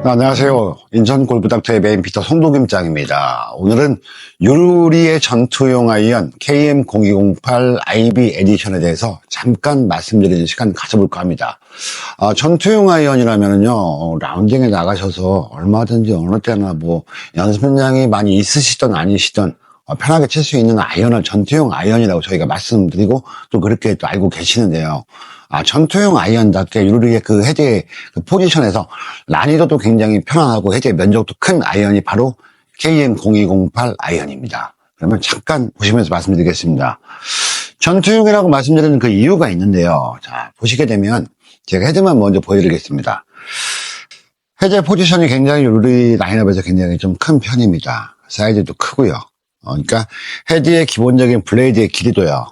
안녕하세요. 인천 골프닥터의 메인 피터 송도김장입니다. 오늘은 유리의 전투용 아이언 KM0208 IB 에디션에 대해서 잠깐 말씀드리는 시간 가져볼까 합니다. 전투용 아이언이라면요, 라운딩에 나가셔서 얼마든지 어느 때나 연습량이 많이 있으시든 아니시든 편하게 칠 수 있는 아이언을 전투용 아이언이라고 저희가 말씀드리고 또 그렇게 또 알고 계시는데요. 전투용 아이언답게 유리의 그 헤드의 그 포지션에서 난이도도 굉장히 편안하고 헤드의 면적도 큰 아이언이 바로 KM0208 아이언입니다. 그러면 잠깐 보시면서 말씀드리겠습니다. 전투용이라고 말씀드리는 그 이유가 있는데요. 자, 보시게 되면 제가 헤드만 먼저 보여드리겠습니다. 헤드의 포지션이 굉장히 유리 라인업에서 굉장히 좀 큰 편입니다. 사이즈도 크고요. 그러니까 헤드의 기본적인 블레이드의 길이도요.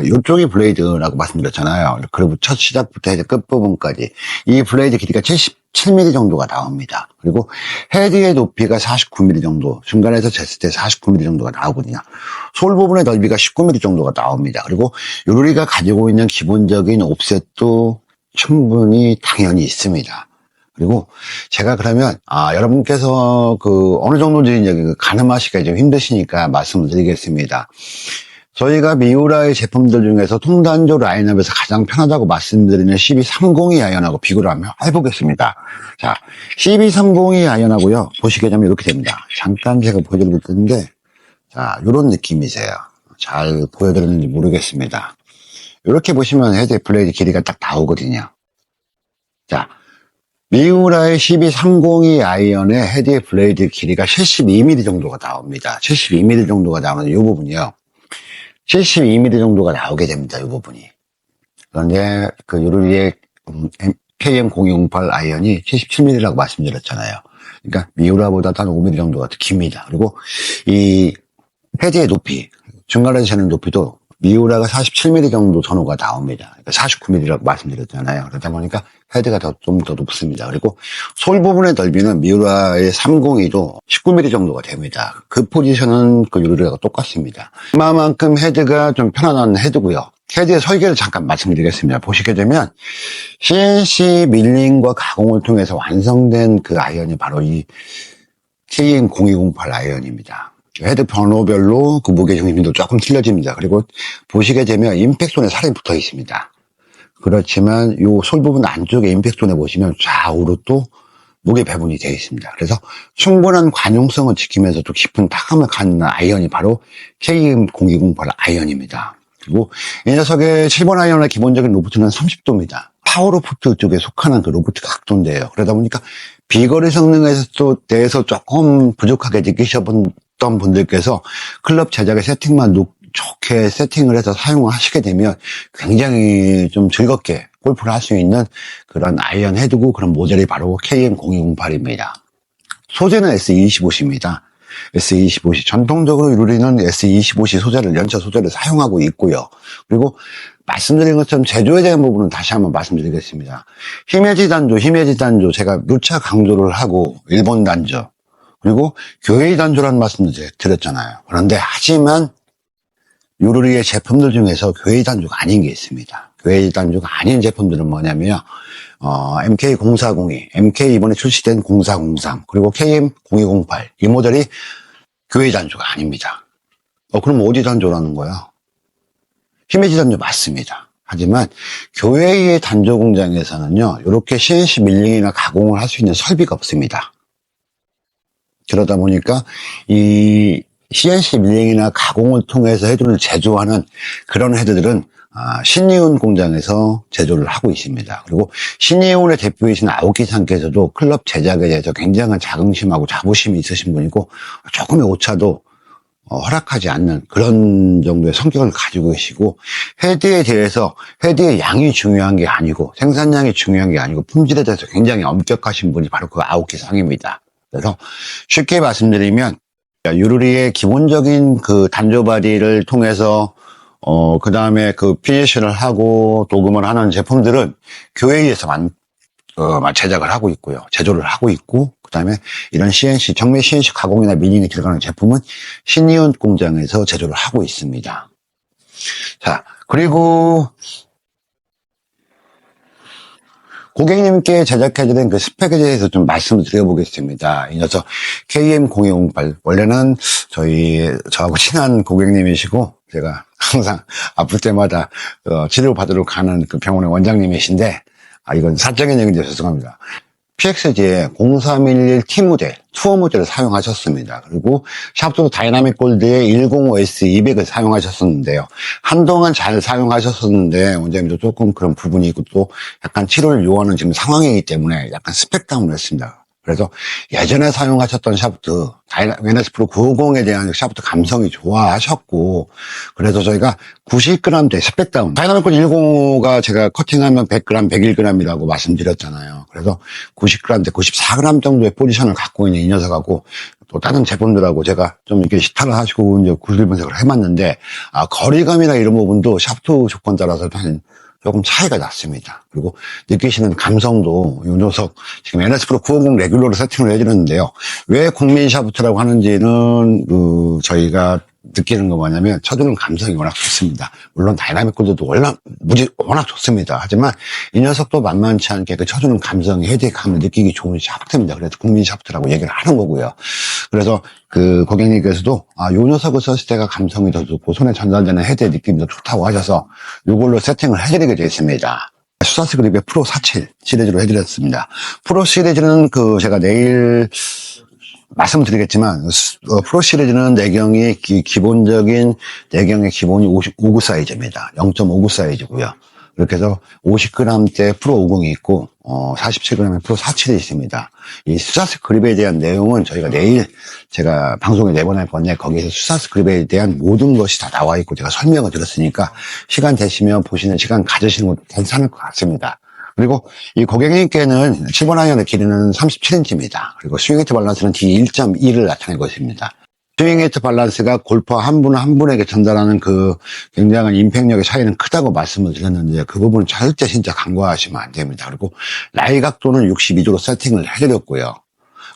이쪽이 블레이드라고 말씀드렸잖아요. 그리고 첫 시작부터 헤드 끝부분까지 이 블레이드 길이가 77mm 정도가 나옵니다. 그리고 헤드의 높이가 49mm 정도, 중간에서 쟀을 때 49mm 정도가 나오거든요. 솔 부분의 넓이가 19mm 정도가 나옵니다. 그리고 유리가 가지고 있는 기본적인 옵셋도 충분히 당연히 있습니다. 그리고 제가 그러면 여러분께서 어느 정도인지 이제 가늠하시기가 좀 힘드시니까 말씀을 드리겠습니다. 저희가 미우라의 제품들 중에서 통단조 라인업에서 가장 편하다고 말씀드리는 CB302 아이언하고 비교를 한번 해보겠습니다. 자, CB302 아이언하고요, 보시게 되면 이렇게 됩니다. 잠깐 제가 보여드리고 있는데, 자, 요런 느낌이세요. 잘 보여드렸는지 모르겠습니다. 이렇게 보시면 헤드 블레이드 길이가 딱 나오거든요. 자, 미우라의 CB302 아이언의 헤드의 블레이드 길이가 72mm 정도가 나옵니다. 72mm 정도가 나오는 이 부분이요. 72mm 정도가 나오게 됩니다, 이 부분이. 그런데 유리의 KM0208 아이언이 77mm라고 말씀드렸잖아요. 그러니까 미우라보다 한 5mm 정도가 더 깁니다. 그리고 이 헤드의 높이, 중간에서 재는 높이도 미우라가 47mm 정도 전후가 나옵니다. 그러니까 49mm라고 말씀드렸잖아요. 그러다 보니까 헤드가 좀 더 높습니다. 그리고 솔 부분의 넓이는 미우라의 302도 19mm 정도가 됩니다. 그 포지션은 유리가 똑같습니다. 그만큼 헤드가 좀 편안한 헤드고요. 헤드의 설계를 잠깐 말씀드리겠습니다. 보시게 되면 CNC 밀링과 가공을 통해서 완성된 그 아이언이 바로 이 KM0208 아이언입니다. 헤드 번호별로 그 무게 중심도 조금 틀려집니다. 그리고 보시게 되면 임팩트존에 살이 붙어 있습니다. 그렇지만 이 솔 부분 안쪽에 임팩트존에 보시면 좌우로 또 무게 배분이 되어 있습니다. 그래서 충분한 관용성을 지키면서 또 깊은 타감을 갖는 아이언이 바로 KM0208 아이언입니다. 그리고 이 녀석의 7번 아이언의 기본적인 로프트는 30도입니다. 파워로프트 쪽에 속하는 그 로프트 각도인데요. 그러다 보니까 비거리 성능에서 또 대해서 조금 부족하게 느끼셨던 분들께서 클럽 제작의 세팅만 좋게 세팅을 해서 사용을 하시게 되면 굉장히 좀 즐겁게 골프를 할 수 있는 그런 아이언 헤드고 그런 모델이 바로 KM0208입니다. 소재는 SE25C입니다. SE25C. 전통적으로 유리는 SE25C 소재를, 연차 소재를 사용하고 있고요. 그리고 말씀드린 것처럼 제조에 대한 부분은 다시 한번 말씀드리겠습니다. 히메지 단조 제가 누차 강조를 하고 일본 단조 그리고 교회의 단조라는 말씀도 드렸잖아요. 그런데 하지만 유리의 제품들 중에서 교회의 단조가 아닌 게 있습니다. 교회의 단조가 아닌 제품들은 뭐냐면요. MK0402, MK 이번에 출시된 0403, 그리고 KM0208 이 모델이 교회의 단조가 아닙니다. 그럼 어디 단조라는 거야? 히메지 단조 맞습니다. 하지만 교회의 단조 공장에서는요, 이렇게 CNC 밀링이나 가공을 할 수 있는 설비가 없습니다. 그러다 보니까 이 CNC 밀링이나 가공을 통해서 헤드를 제조하는 그런 헤드들은 신이온 공장에서 제조를 하고 있습니다. 그리고 신이온의 대표이신 아오키상께서도 클럽 제작에 대해서 굉장한 자긍심하고 자부심이 있으신 분이고 조금의 오차도 허락하지 않는 그런 정도의 성격을 가지고 계시고 헤드에 대해서 헤드의 양이 중요한 게 아니고 생산량이 중요한 게 아니고 품질에 대해서 굉장히 엄격하신 분이 바로 그 아오키상입니다. 그래서 쉽게 말씀드리면 유리의 기본적인 그 단조바디를 통해서 그 다음에 그 피니쉬를 하고 도금을 하는 제품들은 교회에서만 제작을 하고 있고요. 제조를 하고 있고, 그 다음에 이런 정밀 CNC 가공이나 밀링이 들어가는 제품은 신이온 공장에서 제조를 하고 있습니다. 자, 그리고 고객님께 제작해드린 그 스펙에 대해서 좀 말씀을 드려보겠습니다. 이 녀석 KM0208 원래는 저하고 친한 고객님이시고 제가 항상 아플 때마다 치료받으러 가는 그 병원의 원장님이신데 이건 사적인 얘기인데 죄송합니다. PXG에 0311 T 모델, 투어 모델을 사용하셨습니다. 그리고 샤프트 다이나믹 골드의 105S 200을 사용하셨었는데요. 한동안 잘 사용하셨었는데 원장님도 조금 그런 부분이 있고 또 약간 치료를 요하는 지금 상황이기 때문에 약간 스펙 다운을 했습니다. 그래서 예전에 사용하셨던 샤프트, NS 프로 950에 대한 샤프트 감성이 좋아하셨고, 그래서 저희가 90g대 스펙 다운, 다이나믹 105가 제가 커팅하면 100g, 101g이라고 말씀드렸잖아요. 그래서 90g대 94g 정도의 포지션을 갖고 있는 이 녀석하고, 또 다른 제품들하고 제가 좀 이렇게 시타를 하시고 이제 구질 분석을 해봤는데, 거리감이나 이런 부분도 샤프트 조건 따라서 조금 차이가 났습니다. 그리고 느끼시는 감성도 이 녀석 지금 NS 프로 950 레귤러로 세팅을 해주는데요. 왜 국민 샤프트라고 하는지는 저희가 느끼는 거 뭐냐면 쳐주는 감성이 워낙 좋습니다. 물론 다이나믹 골드도 워낙 좋습니다. 하지만 이 녀석도 만만치 않게 그 쳐주는 감성이 헤드감을 느끼기 좋은 샤프트입니다. 그래서 국민 샤프트라고 얘기를 하는 거고요. 그래서 그 고객님께서도 이 녀석을 썼을 때가 감성이 더 좋고 손에 전달되는 헤드의 느낌이 더 좋다고 하셔서 이걸로 세팅을 해드리게 되었습니다. 수사스 그립의 프로 47 시리즈로 해드렸습니다. 프로 시리즈는 제가 내일 말씀드리겠지만 프로 시리즈는 내경이 기본적인 내경의 기본이 59 사이즈입니다. 0.59 사이즈고요. 이렇게 해서 50g대 프로 50이 있고 47g의 프로 47이 있습니다. 이 수사스 그립에 대한 내용은 저희가 내일 제가 방송에 내보낼 건데 거기에서 수사스 그립에 대한 모든 것이 다 나와 있고 제가 설명을 드렸으니까 시간 되시면 보시는 시간 가지시는 것도 괜찮을 것 같습니다. 그리고 이 고객님께는 7번 아이언의 길이는 37인치입니다. 그리고 스윙 헤이트 밸런스는 D1.2를 나타내고 있습니다. 스윙 헤이트 밸런스가 골퍼 한 분 한 분에게 전달하는 그 굉장한 임팩력의 차이는 크다고 말씀을 드렸는데 그 부분은 절대 진짜 간과하시면 안 됩니다. 그리고 라이 각도는 62도로 세팅을 해드렸고요.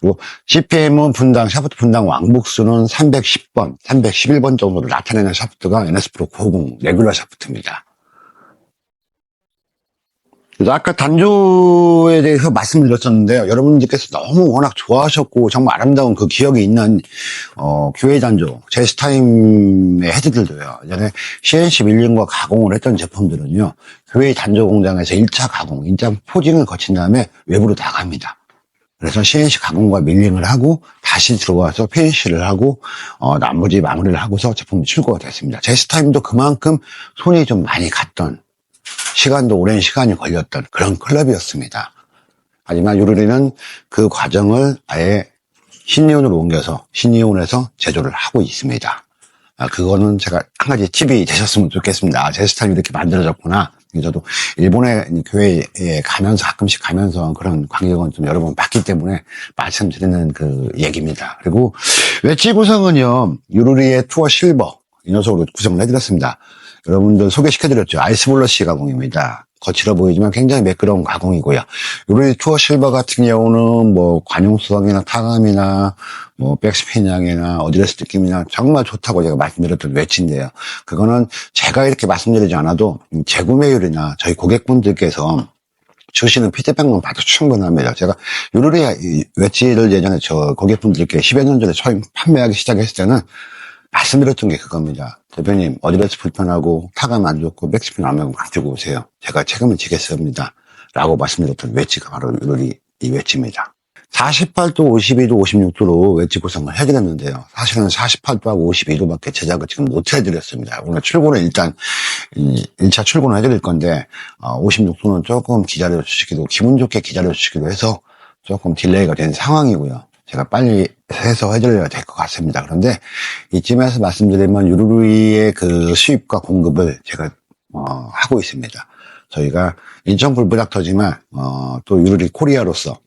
그리고 CPM은 샤프트 분당 왕복수는 310번, 311번 정도를 나타내는 샤프트가 NS 프로 950 레귤러 샤프트입니다. 그래서 아까 단조에 대해서 말씀드렸었는데요. 여러분들께서 너무 워낙 좋아하셨고 정말 아름다운 그 기억이 있는 QA 단조, 제스타임의 헤드들도요. 예전에 CNC 밀링과 가공을 했던 제품들은요. QA 단조 공장에서 1차 가공, 1차 포징을 거친 다음에 외부로 나갑니다. 그래서 CNC 가공과 밀링을 하고 다시 들어와서 PNC를 하고 나머지 마무리를 하고서 제품이 출고가 됐습니다. 제스타임도 그만큼 손이 좀 많이 갔던 시간도 오랜 시간이 걸렸던 그런 클럽이었습니다. 하지만 유르리는 그 과정을 아예 신이온으로 옮겨서 신이온에서 제조를 하고 있습니다. 그거는 제가 한 가지 팁이 되셨으면 좋겠습니다. 제 스타일이 이렇게 만들어졌구나. 저도 일본의 교회에 가끔씩 가면서 그런 광경은 좀 여러 번 봤기 때문에 말씀드리는 그 얘기입니다. 그리고 웨지 구성은요, 유르리의 투어 실버 이 녀석으로 구성을 해드렸습니다. 여러분들 소개시켜드렸죠. 아이스블러시 가공입니다. 거칠어 보이지만 굉장히 매끄러운 가공이고요. 요리 투어 실버 같은 경우는 관용성이나 타감이나 백스핀 양이나 어드레스 느낌이나 정말 좋다고 제가 말씀드렸던 웨지인데요. 그거는 제가 이렇게 말씀드리지 않아도 재구매율이나 저희 고객분들께서 주시는 피드백만 봐도 충분합니다. 제가 요리 웨지를 예전에 저 고객분들께 10여 년 전에 처음 판매하기 시작했을 때는 말씀드렸던 게 그겁니다. 대표님, 어드레스 불편하고 타감 안 좋고 백스핀 안 맞고 가지고 오세요. 제가 책임을 지겠습니다. 라고 말씀드렸던 웨지가 바로 이 웨지입니다. 48도, 52도, 56도로 웨지 구성을 해드렸는데요. 사실은 48도하고 52도밖에 제작을 지금 못 해드렸습니다. 오늘 출고는 일단 1차 출고는 해드릴 건데 56도는 조금 기분 좋게 기다려주시기도 해서 조금 딜레이가 된 상황이고요. 제가 빨리 해서 해드려야 될 것 같습니다. 그런데 이쯤에서 말씀드리면 유르리의 그 수입과 공급을 제가 하고 있습니다. 저희가 인천 불브닥터지만 또 유르리 코리아로서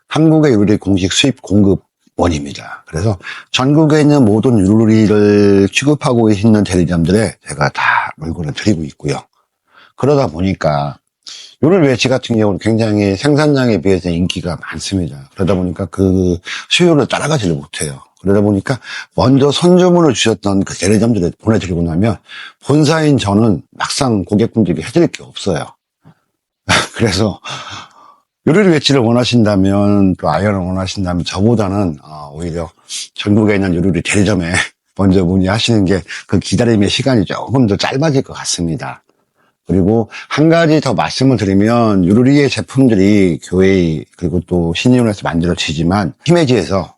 한국의 유르리 공식 수입 공급원입니다. 그래서 전국에 있는 모든 유르리를 취급하고 있는 대리점들에 제가 다 물건을 드리고 있고요. 그러다 보니까 요리 웨지 같은 경우는 굉장히 생산량에 비해서 인기가 많습니다. 그러다 보니까 그 수요를 따라가지를 못해요. 그러다 보니까 먼저 선주문을 주셨던 그 대리점들에 보내드리고 나면 본사인 저는 막상 고객분들에게 해드릴 게 없어요. 그래서 요리를 웨지를 원하신다면, 또 아이언을 원하신다면, 저보다는, 오히려 전국에 있는 요리 대리점에 먼저 문의하시는 게 그 기다림의 시간이 조금 더 짧아질 것 같습니다. 그리고 한 가지 더 말씀을 드리면, 요리의 제품들이 교회, 그리고 또 신이온에서 만들어지지만, 히메지에서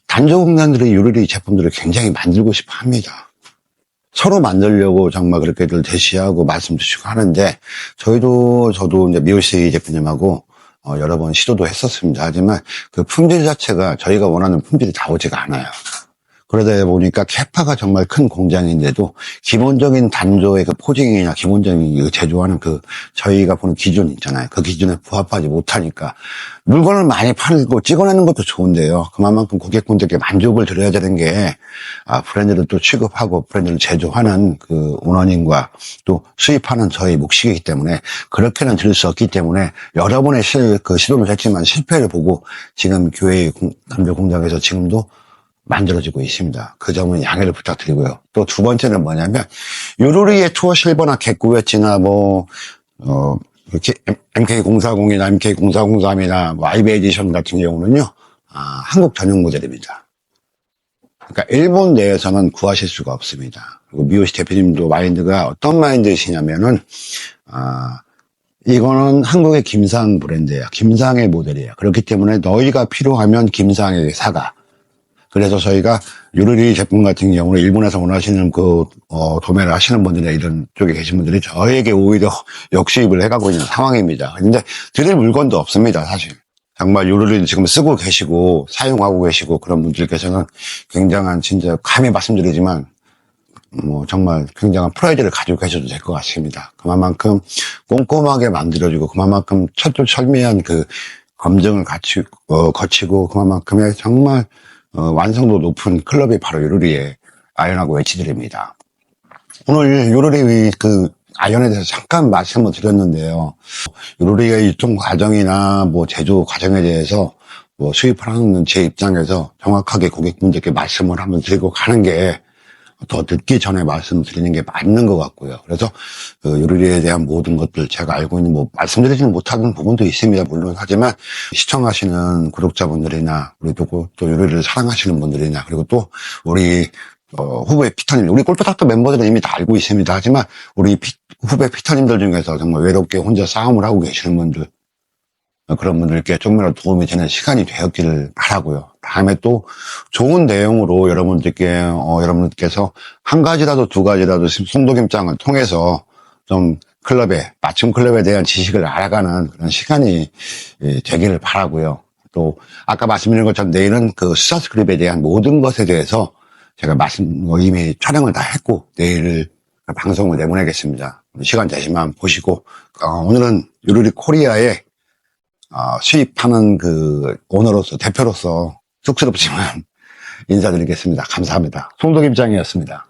단조공단들이 요리 제품들을 굉장히 만들고 싶어 합니다. 서로 만들려고 정말 그렇게들 대시하고 말씀 주시고 하는데, 저도 이제 미오시 대표님하고 여러 번 시도도 했었습니다. 하지만 그 품질 자체가 저희가 원하는 품질이 나오지가 않아요. 그러다 보니까 캐파가 정말 큰 공장인데도 기본적인 단조의 그 포징이나 기본적인 그 제조하는 그 저희가 보는 기준 있잖아요. 그 기준에 부합하지 못하니까 물건을 많이 팔고 찍어내는 것도 좋은데요. 그만큼 고객분들께 만족을 드려야 되는 게 브랜드를 또 취급하고 브랜드를 제조하는 그 오너님과 또 수입하는 저희 몫이기 때문에 그렇게는 드릴 수 없기 때문에 여러 번의 시도를 했지만 실패를 보고 지금 교회 단조 공장에서 지금도 만들어지고 있습니다. 그 점은 양해를 부탁드리고요. 또 두 번째는 뭐냐면, 요로리의 투어 실버나 개구 웨지나 이렇게 MK040이나 MK0403이나 IB 에디션 같은 경우는요, 한국 전용 모델입니다. 그러니까 일본 내에서는 구하실 수가 없습니다. 그리고 미오시 대표님도 마인드가 어떤 마인드이시냐면은, 이거는 한국의 김상 브랜드예요. 김상의 모델이에요. 그렇기 때문에 너희가 필요하면 김상에게 사가. 그래서 저희가 요리 제품 같은 경우는 일본에서 원하시는 도매를 하시는 분들이나 이런 쪽에 계신 분들이 저에게 오히려 역수입을 해가고 있는 상황입니다. 근데 드릴 물건도 없습니다, 사실. 정말 요리를 지금 쓰고 계시고 사용하고 계시고 그런 분들께서는 굉장한 진짜 감히 말씀드리지만 정말 굉장한 프라이드를 가지고 계셔도 될 것 같습니다. 그만큼 꼼꼼하게 만들어지고 그만큼 철두철미한 그 검증을 거치고 그만큼의 정말 완성도 높은 클럽이 바로 요로리의 아이언하고 웨지들입니다. 오늘 요로리 그 아이언에 대해서 잠깐 말씀을 드렸는데요. 요로리의 유통 과정이나 제조 과정에 대해서 수입하는 제 입장에서 정확하게 고객분들께 말씀을 한번 드리고 가는 게 더 듣기 전에 말씀드리는 게 맞는 것 같고요. 그래서 요리에 대한 모든 것들 제가 알고 있는 말씀드리지는 못하는 부분도 있습니다. 물론 하지만 시청하시는 구독자분들이나 우리 또 요리를 사랑하시는 분들이나 그리고 또 우리 후배 피터님, 우리 골프닥터 멤버들은 이미 다 알고 있습니다. 하지만 우리 후배 피터님들 중에서 정말 외롭게 혼자 싸움을 하고 계시는 분들, 그런 분들께 조금이라도 도움이 되는 시간이 되었기를 바라고요. 다음에 또 좋은 내용으로 여러분들께서 한 가지라도 두 가지라도 송도김장을 통해서 좀 맞춤 클럽에 대한 지식을 알아가는 그런 시간이 되기를 바라고요. 또 아까 말씀드린 것처럼 내일은 그 수사 스크립에 대한 모든 것에 대해서 제가 이미 촬영을 다 했고 내일 방송을 내보내겠습니다. 시간 되시면 보시고 오늘은 요리 코리아의 수입하는 그 오너로서 대표로서 쑥스럽지만 인사드리겠습니다. 감사합니다. 송도김장이었습니다.